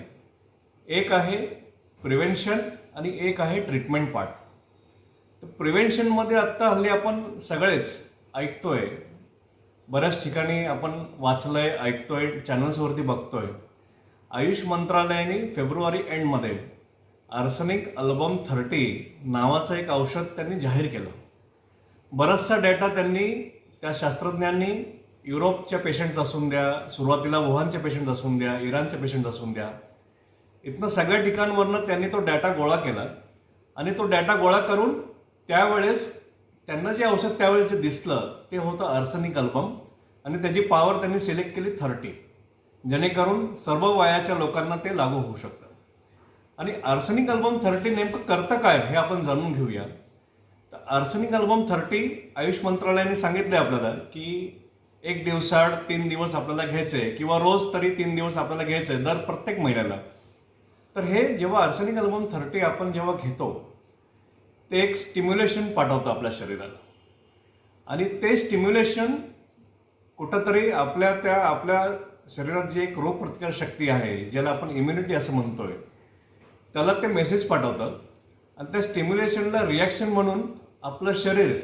एक आहे प्रिव्हेन्शन आणि एक आहे ट्रीटमेंट पार्ट. तर प्रिव्हेन्शनमध्ये आत्ता हल्ली आपण सगळेच ऐकतोय, बऱ्याच ठिकाणी आपण वाचलंय, ऐकतोय, चॅनल्सवरती बघतोय. आयुष मंत्रालयाने फेब्रुवारी एंडमध्ये आर्सेनिक अल्बम 30 नावाचं एक औषध त्यांनी जाहीर केलं. बराचसा डेटा त्यांनी त्या शास्त्रज्ञांनी युरोपच्या पेशंट्स असून द्या, सुरुवातीला वुहानचे पेशंट्स असून द्या, इराणचे पेशंट्स असून द्या, इथनं सगळ्या ठिकाणावरनं त्यांनी तो डाटा गोळा केला आणि तो डाटा गोळा करून त्यावेळेस त्यांना जे औषध त्यावेळेस जे दिसलं ते होतं आर्सेनिक अल्बम आणि त्याची पॉवर त्यांनी सिलेक्ट केली 30, जेणेकरून सर्व वयाच्या लोकांना ते लागू होऊ शकतं. आणि आर्सेनिक अल्बम 30 नेमकं करतं काय हे आपण जाणून घेऊया. तर आर्सेनिक अल्बम 30 आयुष मंत्रालयाने सांगितले आपल्याला की एक दिवसाआड 3 दिवस आपल्याला घ्यायचे किंवा रोज तरी 3 दिवस आपल्याला घ्यायचे दर प्रत्येक महिन्याला. तर हे जेव्हा आर्सेनिक अल्बम 30 आपण जेव्हा घेतो ते एक स्टिम्युलेशन पाठवतं आपल्या शरीराला आणि ते स्टिम्युलेशन कुठंतरी आपल्या शरीरात जी एक रोगप्रतिकार शक्ती आहे, ज्याला आपण इम्युनिटी असं म्हणतोय, त्याला ते मेसेज पाठवतं आणि त्या स्टिम्युलेशनला रिॲक्शन म्हणून आपलं शरीर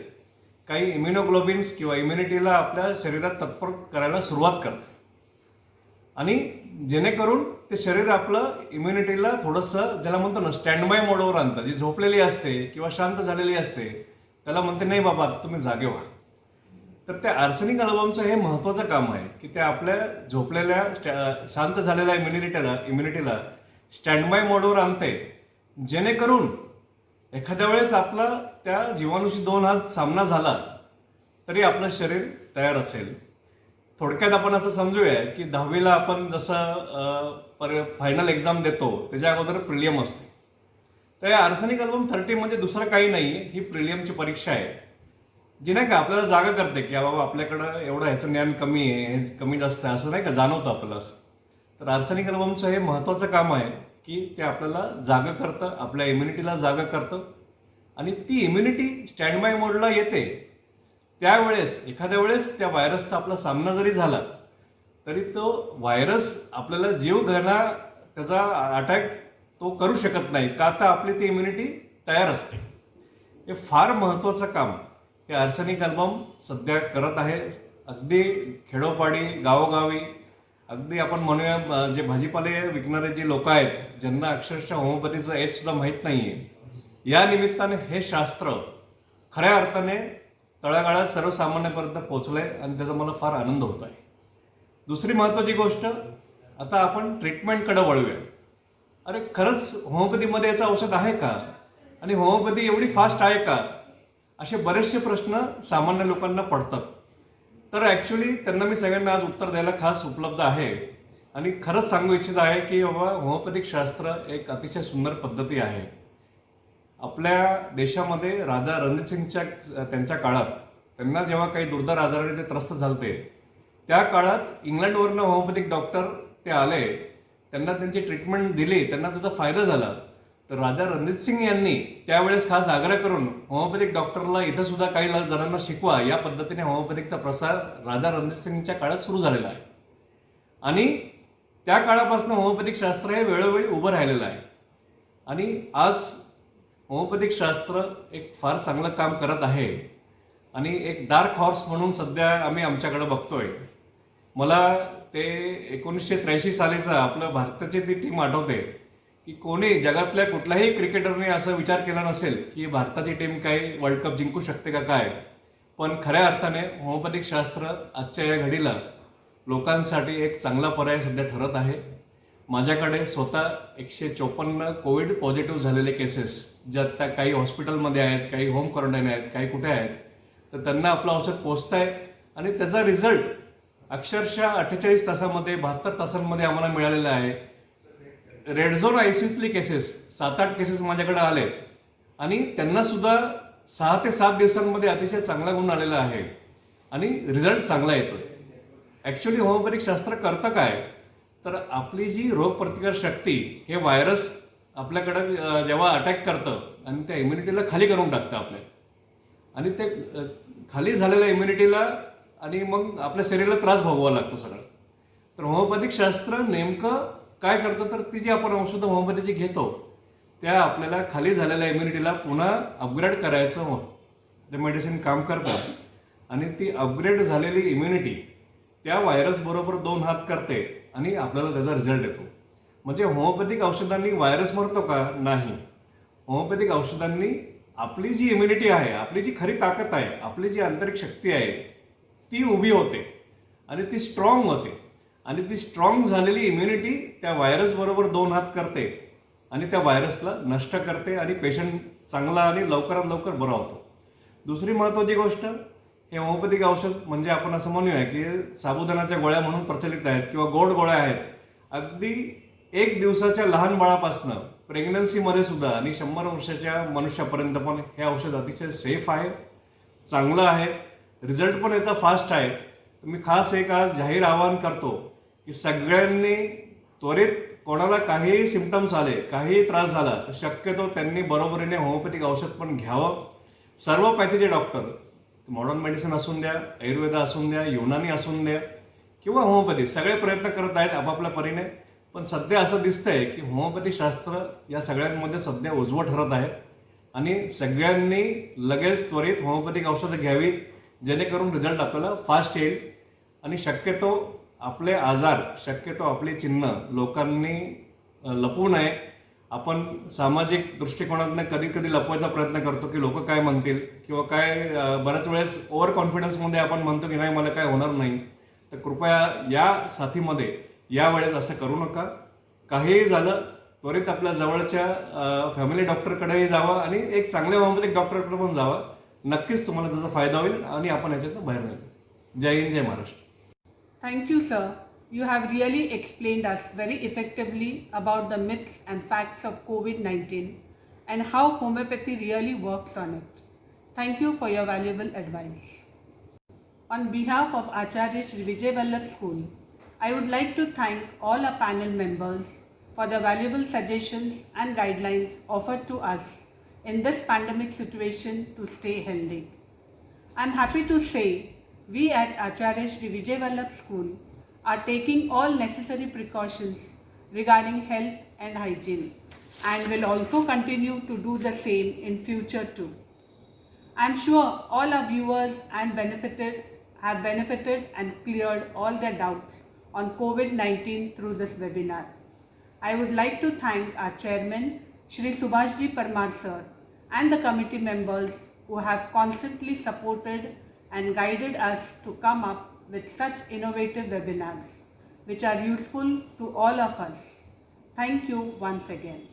काही इम्युनोग्लोबिन्स किंवा इम्युनिटीला आपल्या शरीरात तत्पर करायला सुरुवात करतं आणि जेणेकरून ते शरीर आपलं इम्युनिटीला थोडंसं ज्याला म्हणतो ना स्टँड बाय मोडवर आणतं. जी झोपलेली असते किंवा शांत झालेली असते त्याला म्हणते नाही बाबा आता तुम्ही जागे व्हा. तर त्या आर्सेनिक अल्बमचं हे महत्त्वाचं काम आहे की ते आपल्या झोपलेल्या शांत झालेल्या इम्युनिटीला स्टँड बाय मोडवर आणते, जेणेकरून एखाद्या वेळेस आपला त्या जीवाणूशी 2 हात सामना झाला तरी आपलं शरीर तयार असेल. थोडक्यात आपण असं समजूया की 10वीला आपण जसं फायनल एक्झाम देतो त्याच्या अगोदर प्रिलियम असते. तर या आर्सेनिक अल्बम 30 म्हणजे दुसरं काही नाही, ही प्रिलियमची परीक्षा आहे जी नाही का आपल्याला जागा करते की बाबा आपल्याकडं एवढं ह्याचं ज्ञान कमी आहे, हे कमी जास्त आहे असं नाही का जाणवतं आपल्याला असं. तर आर्सेनिक अल्बमचं हे महत्त्वाचं काम आहे की ते आपल्याला जागा करतं, आपल्या इम्युनिटीला जागा करतं आणि ती इम्युनिटी स्टँड बाय मोडला येते त्यावेळेस एखाद्या वेळेस त्या व्हायरसचा आपला सामना जरी झाला तरी तो व्हायरस आपल्याला जीव घाला त्याचा अटॅक तो करू शकत नाही का, तर आपली ती इम्युनिटी तयार असते. हे फार महत्त्वाचं काम हे आर्सेनिक अल्बम सध्या करत आहे. अगदी खेडोपाडी, गावोगावी, अगदी आपण म्हणूया जे भाजीपाले विकणारे जे लोक आहेत ज्यांना अक्षरशः होमिओपॅथीचं एच सुद्धा माहीत नाही आहे या निमित्ताने हे शास्त्र खऱ्या अर्थाने तळागाळात सर्वसामान्यापर्यंत पोहोचलं आहे आणि त्याचा मला फार आनंद होत आहे. दुसरी महत्त्वाची गोष्ट, आता आपण ट्रीटमेंटकडे वळूया. अरे खरंच होमिओपॅथीमध्ये याचं औषध आहे का, आणि होमिओपॅथी एवढी फास्ट आहे का, असे बरेचसे प्रश्न सामान्य लोकांना पडतात. तर ॲक्च्युली त्यांना मी सगळ्यांना आज उत्तर द्यायला खास उपलब्ध आहे आणि खरंच सांगू इच्छित आहे की बाबा होमिओपॅथिक शास्त्र एक अतिशय सुंदर पद्धती आहे. आपल्या देशामध्ये राजा रणजित सिंगच्या त्यांच्या काळात त्यांना जेव्हा काही दुर्धर आजाराने ते त्रस्त झालते, त्या काळात इंग्लंडवरनं होमिओपॅथिक डॉक्टर ते आले, त्यांना त्यांची ट्रीटमेंट दिली, त्यांना त्याचा फायदा झाला. तर राजा रणजित सिंग यांनी त्यावेळेस खास आग्रह करून होमिओपॅथिक डॉक्टरला इथं सुद्धा काही जणांना शिकवा, या पद्धतीने होमिओपॅथिकचा प्रसार राजा रणजित सिंगच्या काळात सुरू झालेला आहे. आणि त्या काळापासून होमिओपॅथिक शास्त्र हे वेळोवेळी उभं राहिलेलं आहे. आणि आज होमिओपॅथिक शास्त्र एक फार चांगलं काम करत आहे आणि एक डार्क हॉर्स म्हणून सध्या आम्ही आमच्याकडे बघतोय. मला ते 1983 सालीचं आपलं भारताची ती टीम आठवते की कोणी जगातल्या कुठल्याही क्रिकेटरने असा विचार केला नसेल की भारताची टीम काही वर्ल्ड कप जिंकू शकते का काय. पण खऱ्या अर्थाने होमिओपॅथिक शास्त्र आजच्या या घडीला लोकांसाठी एक चांगला पर्याय सध्या ठरत आहे. माझ्याकडे स्वतः 154 कोविड पॉझिटिव्ह झालेले केसेस, ज्यात त्या काही हॉस्पिटलमध्ये आहेत, काही होम क्वारंटाईन आहेत, काही कुठे आहेत, तर त्यांना आपलं औषध पोचतं आहे आणि त्याचा रिझल्ट अक्षरशः 48 तासामध्ये 72 तासांमध्ये आम्हाला मिळालेला आहे. रेड झोन ICUतली केसेस 7-8 केसेस माझ्याकडे आले आणि त्यांना सुद्धा 6 ते 7 दिवसांमध्ये अतिशय चांगला गुण आलेला आहे आणि रिझल्ट चांगला येतोय. ॲक्च्युली होमिओपॅथिक शास्त्र करतं काय, तर आपली जी रोगप्रतिकार शक्ती, हे व्हायरस आपल्याकडं जेव्हा अटॅक करतं आणि त्या इम्युनिटीला खाली करून टाकतं आपल्या, आणि ते खाली झालेल्या इम्युनिटीला आणि मग आपल्या शरीराला त्रास भोगावा लागतो सगळं. तर होमिओपॅथिक शास्त्र नेमकं काय करतं, तर ती जी आपण औषधं होमिओपॅथीची घेतो त्या आपल्याला खाली झालेल्या इम्युनिटीला पुन्हा अपग्रेड करायचं होतं. ते मेडिसिन काम करतं आणि ती अपग्रेड झालेली इम्युनिटी त्या व्हायरसबरोबर 2 हात करते आणि आपल्याला त्याचा रिझल्ट येतो. म्हणजे होमिओपॅथिक औषधांनी व्हायरस मरतो का? नाही. होमिओपॅथिक औषधांनी आपली जी इम्युनिटी आहे, आपली जी खरी ताकद आहे, आपली जी आंतरिक शक्ती आहे, ती उभी होते आणि ती स्ट्रॉंग होते. आणि ती स्ट्रॉंग झालेली इम्युनिटी त्या व्हायरसबरोबर 2 हात करते आणि त्या व्हायरसला नष्ट करते आणि पेशंट चांगला आणि लवकरात लवकर बरा होतो. दुसरी महत्त्वाची गोष्ट, हे होमिओपॅथिक औषध म्हणजे आपण असं म्हणूया की साबुदाण्याच्या गोळ्या म्हणून प्रचलित आहेत किंवा गोड गोळ्या आहेत. अगदी 1 दिवसाच्या लहान बाळापासनं प्रेग्नन्सीमध्ये सुद्धा आणि 100 वर्षाच्या मनुष्यापर्यंत पण हे औषध अतिशय सेफ आहे, चांगलं आहे, रिझल्ट पण याचा फास्ट आहे. मी खास एक आज जाहीर आवाहन करतो की सगळ्यांनी त्वरित, कोणाला काहीही सिम्पटम्स आले, काहीही त्रास झाला, तर शक्यतो त्यांनी बरोबरीने होमिओपॅथिक औषध पण घ्यावं. सर्वपॅथीचे डॉक्टर, मॉडर्न मेडिसिन असून द्या, आयुर्वेद असून द्या, युनानी असून द्या किंवा होमिओपॅथी, सगळे प्रयत्न करत आहेत आपापल्या परीने. पण सध्या असं दिसतंय की होमिओपॅथी शास्त्र या सगळ्यांमध्ये सध्या उजवं ठरत आहे आणि सगळ्यांनी लगेच त्वरित होमिओपॅथिक औषधं घ्यावी, जेणेकरून रिझल्ट आपल्याला फास्ट येईल. आणि शक्यतो आपले आजार, शक्यतो आपली चिन्ह लोकांनी लपवू नये. आपण सामाजिक दृष्टिकोनातनं कधी कधी लपवायचा प्रयत्न करतो की लोक काय म्हणतील किंवा काय, बऱ्याच वेळेस ओव्हर कॉन्फिडन्समध्ये आपण म्हणतो की नाही मला काय होणार नाही. तर कृपया या साथीमध्ये यावेळेस असं करू नका. काहीही झालं त्वरित आपल्या जवळच्या फॅमिली डॉक्टरकडेही जावं आणि एक चांगल्या होमिओपॅथिक डॉक्टरकडे पण जावं. नक्कीच तुम्हाला त्याचा फायदा होईल आणि आपण याच्यातून बाहेर निघू. जय हिंद, जय Maharashtra. Thank you, sir. You have really explained us very effectively about the myths and facts of COVID-19 and how homeopathy really works on it. Thank you for your valuable advice. On behalf of Acharya Shri Vijay Vallabh School, I would like to thank all our panel members for the valuable suggestions and guidelines offered to us in this pandemic situation to stay healthy. I am happy to say we at Acharya Shri Vijay Vallabh School are taking all necessary precautions regarding health and hygiene and will also continue to do the same in future too. I am sure all our viewers have benefited and cleared all their doubts on COVID-19 through this webinar. I would like to thank our chairman Shri Subhashji Parmar sir and the committee members who have constantly supported and guided us to come up with such innovative webinars, which are useful to all of us. Thank you once again.